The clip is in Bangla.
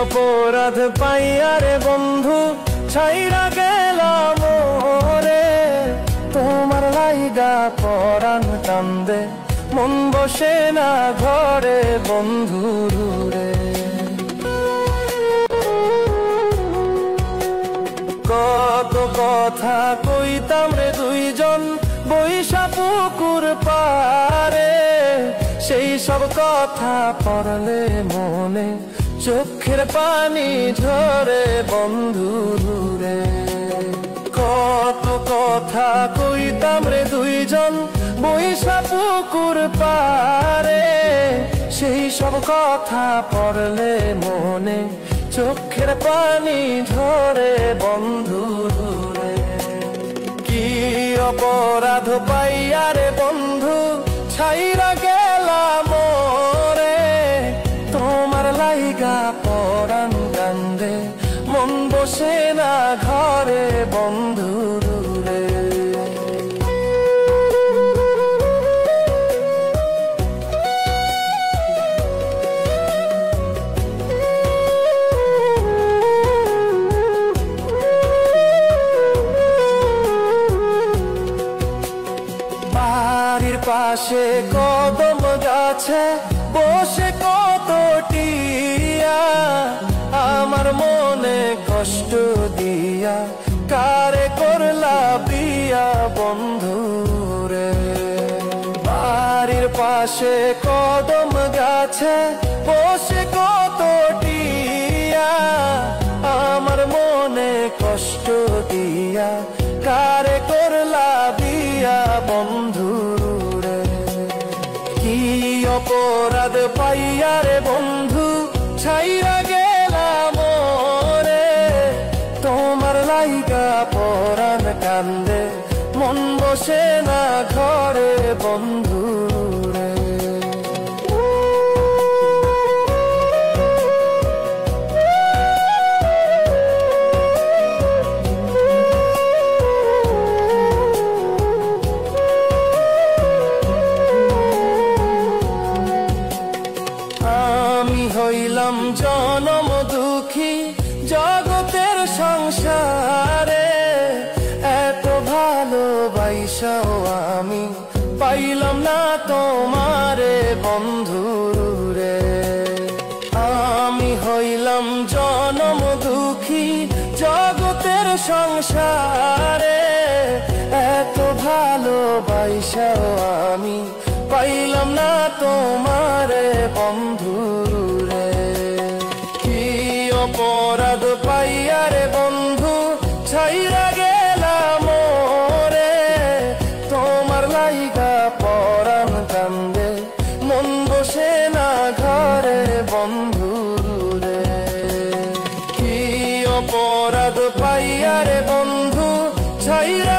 অপরাধ পাইয়া রে বন্ধু ছাইরা গেলাম রে, তোমার লাইগা পরাণ কান্দে মন বসে না ঘরে বন্ধু রে। কত কথা কইতাম রে দুইজন বৈশা পুকুর পারে, সেই সব কথা পড়লে মনে চোখের পানি ঝরে বন্ধু রে। কত কথা কইতাম রে দুইজন বৈশা পুকুর পারে, সেই সব কথা পড়লে মনে চোখের পানি ঝরে বন্ধু রে। কি অপরাধ পাইয়া রে বন্ধু ছাইরা গেলাম রে, তোমার লাইগা পরাণ কান্দে মন বসে না ঘরে বন্ধু রে। বাড়ির পাশে কদম গাছে বসে কত টিয়া, আমার মনে কষ্ট দিয়া কারে করলা বিয়া বন্ধু রে। বাড়ির পাশে কদম গাছে বসে কত টিয়া, আমার মনে কষ্ট দিয়া কারে করলা বিয়া বন্ধু রে। কি অপরাধ পাইয়া রে বন্ধু ছাইরা গেলাম রে, তোমার লাইগা পরাণ কান্দে মন বসে না ঘরে বন্ধু রে। আমি হইলাম জনম দুঃখী জগতের সংসারে, এত ভালোবাসাও আমি পাইলাম না তোমারে বন্ধু রে। আমি হইলাম জনম দুঃখী জগতের সংসারে, এত ভালোবাসাও আমি পাইলাম না তোমারে বন্ধু রে। কি অপরাধ পাইয়া রে বন্ধু ছাইরা গেলাম রে, তোমার লাইগা পরাণ কান্দে মন বসে না ঘরে বন্ধু রে। কি অপরাধ পাইয়া রে বন্ধু ছাইরা